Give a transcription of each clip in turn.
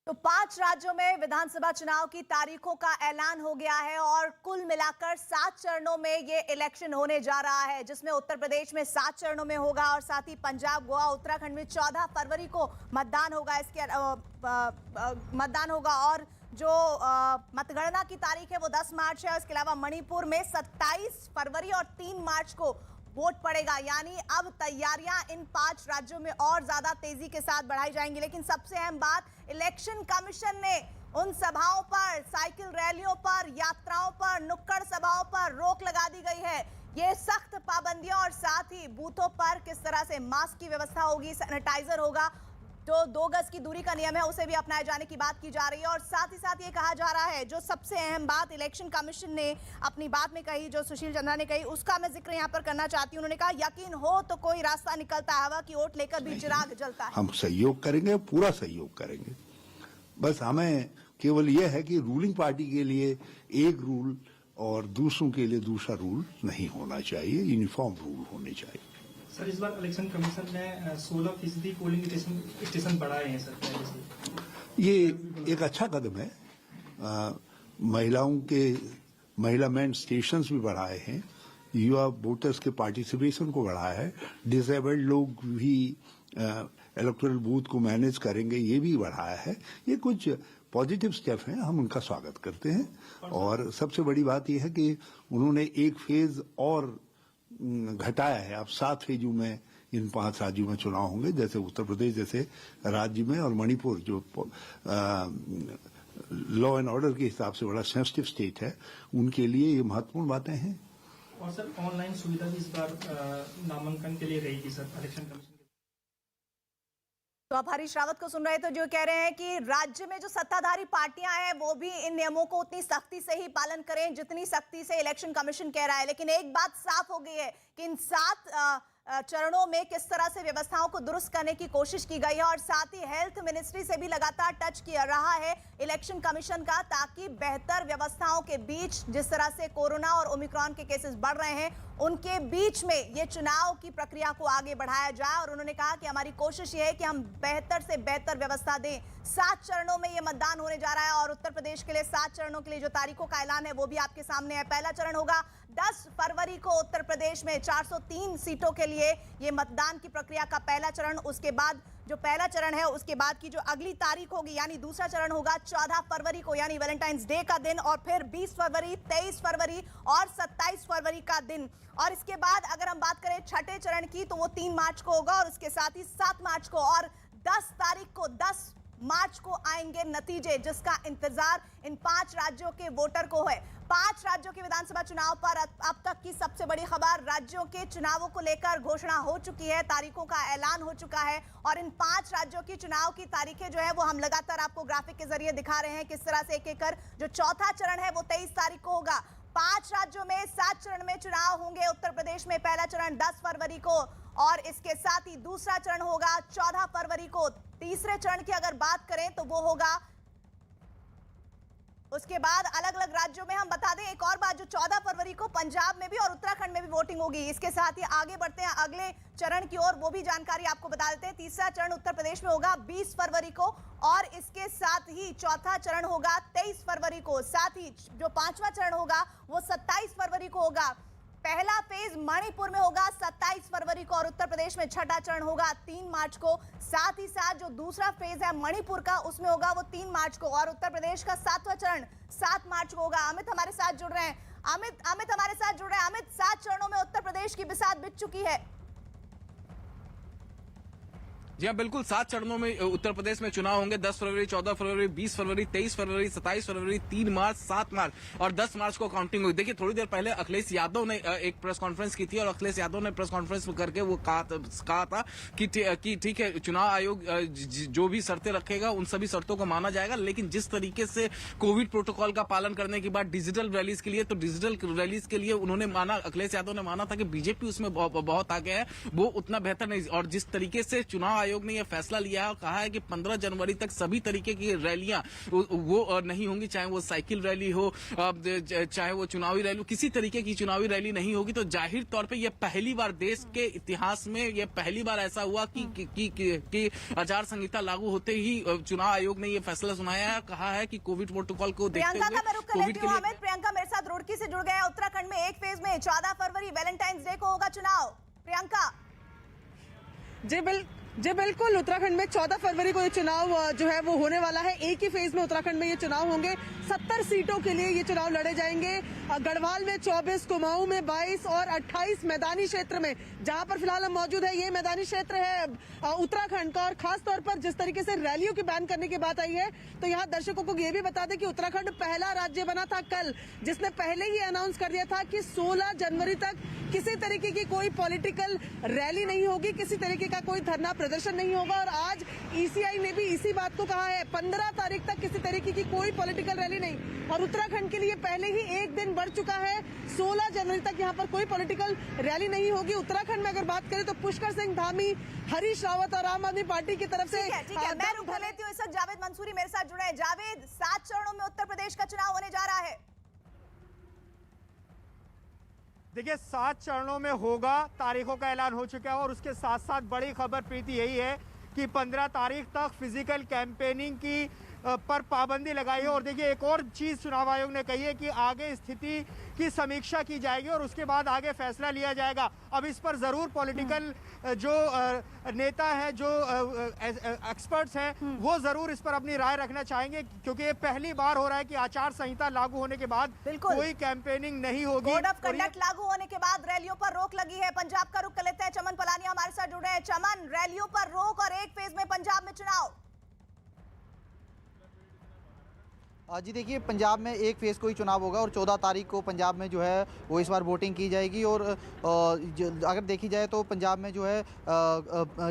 तो 5 राज्यों में विधानसभा चुनाव की तारीखों का ऐलान हो गया है और कुल मिलाकर 7 चरणों में ये इलेक्शन होने जा रहा है, जिसमें उत्तर प्रदेश में 7 चरणों में होगा और साथ ही पंजाब, गोवा, उत्तराखंड में 14 फरवरी को मतदान होगा। मतदान होगा और जो मतगणना की तारीख है वो 10 मार्च है। इसके अलावा मणिपुर में 27 फरवरी और 3 मार्च को वोट पड़ेगा। यानी अब तैयारियां इन 5 राज्यों में और ज्यादा तेजी के साथ बढ़ाई जाएंगी। लेकिन सबसे अहम बात, इलेक्शन कमीशन ने उन सभाओं पर, साइकिल रैलियों पर, यात्राओं पर, नुक्कड़ सभाओं पर रोक लगा दी गई है। ये सख्त पाबंदियां और साथ ही बूथों पर किस तरह से मास्क की व्यवस्था होगी, सैनिटाइजर होगा, जो 2 गज की दूरी का नियम है उसे भी अपनाए जाने की बात की जा रही है। और साथ ही साथ ये कहा जा रहा है, जो सबसे अहम बात इलेक्शन कमीशन ने अपनी बात में कही, जो सुशील चंद्रा ने कही, उसका मैं जिक्र यहाँ पर करना चाहती हूँ। उन्होंने कहा, यकीन हो तो कोई रास्ता निकलता है, हवा की ओट लेकर भी चिराग जलता है। हम सहयोग करेंगे, पूरा सहयोग करेंगे। बस हमें केवल यह है कि रूलिंग पार्टी के लिए एक रूल और दूसरों के लिए दूसरा रूल नहीं होना चाहिए, यूनिफॉर्म रूल होने चाहिए। सर, इस बार इलेक्शन कमीशन ने 16% पोलिंग स्टेशन बढ़ाए हैं सर, पहले से। ये एक अच्छा कदम है। महिला मैन स्टेशंस भी बढ़ाए हैं, युवा वोटर्स के पार्टिसिपेशन को बढ़ाया है, डिसेबल्ड लोग भी इलेक्टोरल बूथ को मैनेज करेंगे, ये भी बढ़ाया है। ये कुछ पॉजिटिव स्टेप हैं, हम उनका स्वागत करते हैं। और सबसे बड़ी बात यह है कि उन्होंने एक फेज और घटाया है। अब 7 फेजों में इन 5 राज्यों में चुनाव होंगे, जैसे उत्तर प्रदेश जैसे राज्य में, और मणिपुर जो लॉ एंड ऑर्डर के हिसाब से बड़ा सेंसिटिव स्टेट है, उनके लिए ये महत्वपूर्ण बातें हैं। और सर, ऑनलाइन सुविधा भी इस बार नामांकन के लिए रहेगी सर, इलेक्शन कमीशन। तो आप हरीश रावत को सुन रहे थे, जो कह रहे हैं कि राज्य में जो सत्ताधारी पार्टियां हैं वो भी इन नियमों को उतनी सख्ती से ही पालन करें जितनी सख्ती से इलेक्शन कमीशन कह रहा है। लेकिन एक बात साफ हो गई है कि इन 7 चरणों में किस तरह से व्यवस्थाओं को दुरुस्त करने की कोशिश की गई है और साथ ही हेल्थ मिनिस्ट्री से भी लगातार टच किया रहा है इलेक्शन कमीशन का, ताकि बेहतर व्यवस्थाओं के बीच, जिस तरह से कोरोना और ओमिक्रॉन के केसेस बढ़ रहे हैं, उनके बीच में ये चुनाव की प्रक्रिया को आगे बढ़ाया जाए। और उन्होंने कहा कि हमारी कोशिश ये है कि हम बेहतर से बेहतर व्यवस्था दें। 7 चरणों में ये मतदान होने जा रहा है और उत्तर प्रदेश के लिए 7 चरणों के लिए जो तारीखों का ऐलान है वो भी आपके सामने है। पहला चरण होगा 10 फरवरी को उत्तर प्रदेश में 403 सीटों के लिए ये मतदान की प्रक्रिया का पहला चरण। उसके बाद जो पहला चरण है उसके बाद की जो अगली तारीख होगी, यानी दूसरा चरण होगा 14 फरवरी को, यानी वैलेंटाइंस डे का दिन, और फिर 20 फरवरी, 23 फरवरी और 27 फरवरी का दिन। और इसके बाद अगर हम बात करें छठे चरण की तो वो 3 मार्च को होगा और उसके साथ ही 7 मार्च को, और 10 तारीख को 10 मार्च को आएंगे नतीजे, जिसका इंतजार इन 5 राज्यों के वोटर को है। 5 राज्यों के विधानसभा चुनाव पर अब तक की सबसे बड़ी खबर, राज्यों के चुनावों को लेकर घोषणा हो चुकी है, तारीखों का ऐलान हो चुका है और इन 5 राज्यों की चुनाव की तारीखें जो है वो हम लगातार आपको ग्राफिक के जरिए दिखा रहे हैं, किस तरह से एक एक कर। जो चौथा चरण है वो 23 तारीख को होगा। 5 राज्यों में 7 चरण में चुनाव होंगे। उत्तर प्रदेश में पहला चरण 10 फरवरी को और इसके साथ ही दूसरा चरण होगा 14 फरवरी को। तीसरे चरण की अगर बात करें तो वो होगा उसके बाद अलग अलग राज्यों में। हम बता दें एक और बात, जो 14 फरवरी को पंजाब में भी और उत्तराखंड में भी वोटिंग होगी। इसके साथ ही आगे बढ़ते हैं अगले चरण की ओर, वो भी जानकारी आपको बता देते हैं। तीसरा चरण उत्तर प्रदेश में होगा 20 फरवरी को और इसके साथ ही चौथा चरण होगा 23 फरवरी को। साथ ही जो 5वां चरण होगा वो 27 फरवरी को होगा। पहला फेज मणिपुर में होगा 27 फरवरी को और उत्तर प्रदेश में छठा चरण होगा 3 मार्च को। साथ ही साथ जो दूसरा फेज है मणिपुर का, उसमें होगा वो 3 मार्च को और उत्तर प्रदेश का 7वां चरण 7 मार्च को होगा। अमित हमारे साथ जुड़ रहे हैं। अमित हमारे साथ जुड़ रहे हैं। अमित, 7 चरणों में उत्तर प्रदेश की बिसात बिछ चुकी है। जी हाँ, बिल्कुल 7 चरणों में उत्तर प्रदेश में चुनाव होंगे। 10 फरवरी, 14 फरवरी, 20 फरवरी, 23 फरवरी, 27 फरवरी, 3 मार्च, 7 मार्च और 10 मार्च को काउंटिंग हुई। देखिए, थोड़ी देर पहले अखिलेश यादव ने एक प्रेस कॉन्फ्रेंस की थी और अखिलेश यादव ने प्रेस कॉन्फ्रेंस करके वो कहा था कि ठीक है, चुनाव आयोग जो भी शर्तें रखेगा उन सभी शर्तों को माना जाएगा, लेकिन जिस तरीके से कोविड प्रोटोकॉल का पालन करने के बाद डिजिटल रैलीज के लिए, तो डिजिटल रैलीज के लिए उन्होंने माना, अखिलेश यादव ने माना था कि बीजेपी उसमें बहुत आगे है, वो उतना बेहतर नहीं। और जिस तरीके से चुनाव आयोग ने यह फैसला लिया है और कहा है कि 15 जनवरी तक सभी तरीके की रैलियां वो नहीं होंगी, चाहे वो साइकिल रैली हो, चाहे वो चुनावी रैली, किसी तरीके की चुनावी रैली नहीं होगी। तो जाहिर तौर पे ये पहली बार देश के इतिहास में ये पहली बार ऐसा हुआ कि आचार संहिता लागू होते ही चुनाव आयोग ने ये फैसला सुनाया है, कहा है कि कोविड प्रोटोकॉल को देखते हुए कोविड के लिए। प्रियंका मेरे साथ रुड़की से जुड़ गए हैं। उत्तराखंड में एक फेज में 14 फरवरी वैलेंटाइंस डे को होगा चुनाव। प्रियंका जी बिल्कुल, उत्तराखंड में 14 फरवरी को ये चुनाव जो है वो होने वाला है। एक ही फेज में उत्तराखंड में ये चुनाव होंगे। 70 सीटों के लिए ये चुनाव लड़े जाएंगे। गढ़वाल में 24, कुमाऊं में 22 और 28 मैदानी क्षेत्र में, जहां पर फिलहाल हम मौजूद है, ये मैदानी क्षेत्र है उत्तराखंड का। और खास तौर पर जिस तरीके से रैलियों की बैन करने की बात आई है, तो यहाँ दर्शकों को ये भी बता दें कि उत्तराखंड पहला राज्य बना था कल, जिसने पहले ही अनाउंस कर दिया था कि 16 जनवरी तक किसी तरीके की कोई पॉलिटिकल रैली नहीं होगी, किसी तरीके का कोई धरना प्रदर्शन नहीं होगा। और आज ईसीआई ने भी इसी बात को कहा है, 15 तारीख तक किसी तरीके की कोई पॉलिटिकल रैली नहीं। और उत्तराखंड के लिए पहले ही एक दिन बढ़ चुका है, 16 जनवरी तक यहाँ पर कोई पॉलिटिकल रैली नहीं होगी। उत्तराखंड में अगर बात करें तो पुष्कर सिंह धामी, हरीश रावत और आम आदमी पार्टी की तरफ से ठीक है, मैं रुक लेती हूँ। इस वक्त जावेद मंसूरी मेरे साथ जुड़े हैं। जावेद, 7 चरणों में उत्तर प्रदेश का चुनाव होने जा रहा है। देखिए, 7 चरणों में होगा, तारीखों का ऐलान हो चुका है। और उसके साथ साथ बड़ी खबर प्रीति यही है कि 15 तारीख तक फिजिकल कैंपेनिंग की पर पाबंदी लगाई है। और देखिए, एक और चीज चुनाव आयोग ने कही है कि आगे स्थिति की समीक्षा की जाएगी और उसके बाद आगे फैसला लिया जाएगा। अब इस पर जरूर पॉलिटिकल जो नेता है, जो एक्सपर्ट्स हैं, वो जरूर इस पर अपनी राय रखना चाहेंगे, क्योंकि ये पहली बार हो रहा है कि आचार संहिता लागू होने के बाद कोई कैंपेनिंग नहीं होगी। कोड ऑफ कंडक्ट लागू होने के बाद रैलियों पर रोक लगी है। पंजाब का रुख कर लेते हैं। चमन पलानी हमारे साथ जुड़े हैं। चमन, रैलियों पर रोक और एक फेज में पंजाब में चुनाव। जी देखिए, पंजाब में एक फेज़ को ही चुनाव होगा और 14 तारीख को पंजाब में जो है वो इस बार वोटिंग की जाएगी। और अगर देखी जाए तो पंजाब में जो है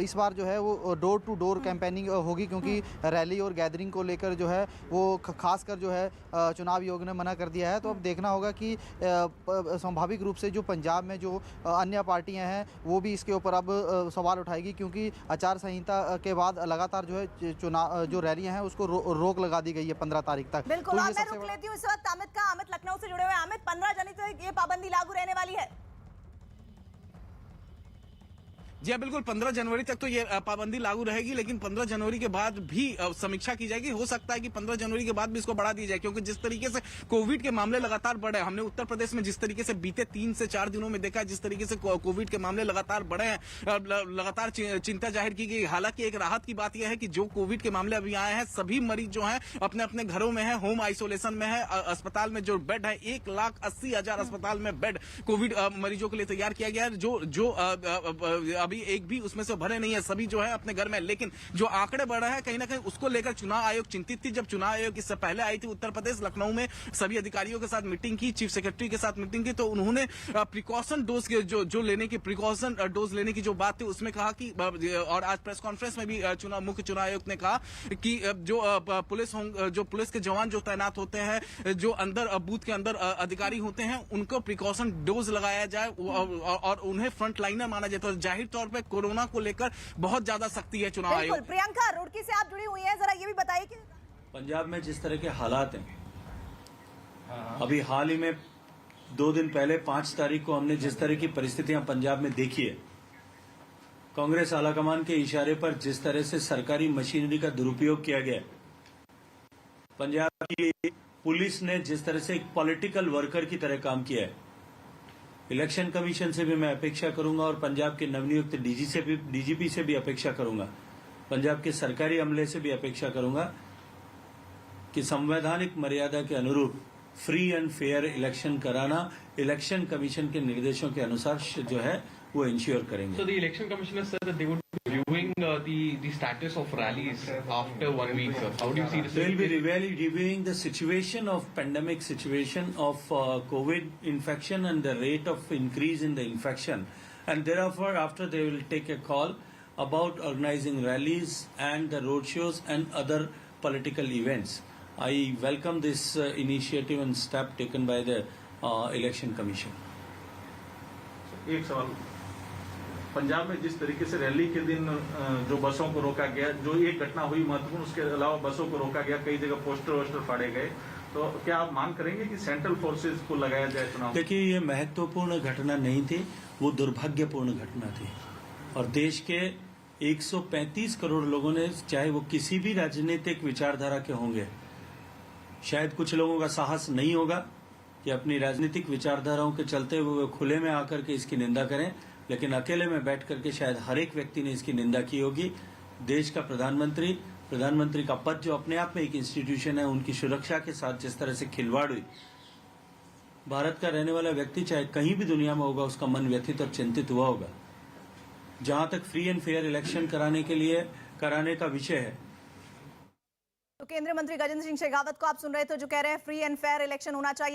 इस बार जो है वो डोर टू डोर कैंपेनिंग होगी, क्योंकि रैली और गैदरिंग को लेकर जो है वो खासकर जो है चुनाव आयोग ने मना कर दिया है। तो अब देखना होगा कि स्वाभाविक रूप से जो पंजाब में जो अन्य पार्टियाँ हैं वो भी इसके ऊपर अब सवाल उठाएगी, क्योंकि आचार संहिता के बाद लगातार जो है चुनाव जो रैलियाँ हैं उसको रोक लगा दी गई है 15 तारीख तक। बिल्कुल, और मैं रुक लेती हूँ इस वक्त अमित का। अमित लखनऊ से जुड़े हुए। अमित, 15 जनवरी तक ये पाबंदी लागू रहने वाली है। जी हाँ, बिल्कुल 15 जनवरी तक तो ये पाबंदी लागू रहेगी, लेकिन 15 जनवरी के बाद भी समीक्षा की जाएगी। हो सकता है कि 15 जनवरी के बाद भी इसको बढ़ा दी जाए, क्योंकि जिस तरीके से कोविड के मामले लगातार बढ़े, हमने उत्तर प्रदेश में जिस तरीके से बीते 3 से 4 दिनों में देखा है, जिस तरीके से कोविड के मामले लगातार बढ़े हैं, लगातार चिंता जाहिर की गई। हालांकि एक राहत की बात यह है कि जो कोविड के मामले अभी आए हैं, सभी मरीज जो है अपने अपने घरों में है, होम आइसोलेशन में है। अस्पताल में जो बेड है, 1,80,000 अस्पताल में बेड कोविड मरीजों के लिए तैयार किया गया है। जो अभी एक भी उसमें से भरे नहीं है, सभी जो है अपने घर में। लेकिन जो आंकड़े बढ़ रहे हैं, कहीं ना कहीं उसको लेकर चुनाव आयोग चिंतित थी। जब चुनाव आयोग इससे पहले आई थी उत्तर प्रदेश, लखनऊ में सभी अधिकारियों के साथ मीटिंग की, चीफ सेक्रेटरी के साथ मीटिंग की, तो उन्होंने प्रिकॉशन डोज के जो लेने की प्रिकॉशन डोज लेने की जो बात थी उसमें कहा कि, और आज प्रेस कॉन्फ्रेंस में भी मुख्य चुनाव आयुक्त ने कहा कि जो पुलिस के जवान जो तैनात होते हैं, जो अंदर बूथ के अंदर अधिकारी होते हैं, उनको प्रिकॉशन डोज लगाया जाए और उन्हें फ्रंट लाइनर माना जाए। तो जाहिर तौर पर कोरोना को लेकर बहुत ज्यादा सख्ती है चुनाव आयोग। प्रियंका, रुड़की से आप जुड़ी हुई हैं, जरा ये भी बताइए कि पंजाब में जिस तरह के हालात हैं, अभी हाल ही में 2 दिन पहले 5 तारीख को हमने जिस तरह की परिस्थितियां पंजाब में देखी है, कांग्रेस आलाकमान के इशारे पर जिस तरह से सरकारी मशीनरी का दुरुपयोग किया गया, पंजाब की पुलिस ने जिस तरह से एक पॉलिटिकल वर्कर की तरह काम किया है, इलेक्शन कमीशन से भी मैं अपेक्षा करूंगा और पंजाब के नवनियुक्त डीजीपी से भी अपेक्षा करूंगा, पंजाब के सरकारी अमले से भी अपेक्षा करूंगा कि संवैधानिक मर्यादा के अनुरूप फ्री एंड फेयर इलेक्शन कराना इलेक्शन कमीशन के निर्देशों के अनुसार जो है वो इंश्योर करेंगे। So the election commissioner said that they would be reviewing the status of rallies after 1 week. How do you see this? They will be reviewing the situation of pandemic situation of COVID infection and the rate of increase in the infection, and thereafter after they will take a call about organizing rallies and the road shows and other political events. I welcome this initiative and step taken by the election commission. एक सवाल, पंजाब में जिस तरीके से rally के दिन जो बसों को रोका गया, जो एक घटना हुई महत्वपूर्ण, उसके अलावा बसों को रोका गया, कई जगह पोस्टर वोस्टर फाड़े गए, तो क्या आप मांग करेंगे कि सेंट्रल फोर्सेज को लगाया जाए चुनाव? देखिए, ये महत्वपूर्ण घटना नहीं थी, वो दुर्भाग्यपूर्ण घटना थी। और देश के 135 करोड़ लोगों ने, चाहे वो किसी भी राजनीतिक विचारधारा के होंगे, शायद कुछ लोगों का साहस नहीं होगा कि अपनी राजनीतिक विचारधाराओं के चलते हुए खुले में आकर के इसकी निंदा करें, लेकिन अकेले में बैठ करके शायद हर एक व्यक्ति ने इसकी निंदा की होगी। देश का प्रधानमंत्री का पद जो अपने आप में एक इंस्टीट्यूशन है, उनकी सुरक्षा के साथ जिस तरह से खिलवाड़ हुई, भारत का रहने वाला व्यक्ति चाहे कहीं भी दुनिया में होगा, उसका मन व्यथित और चिंतित हुआ होगा। जहां तक फ्री एंड फेयर इलेक्शन कराने का विषय है, तो केंद्रीय मंत्री गजेंद्र सिंह शेखावत को आप सुन रहे थे, जो कह रहे हैं फ्री एंड फेयर इलेक्शन होना चाहिए।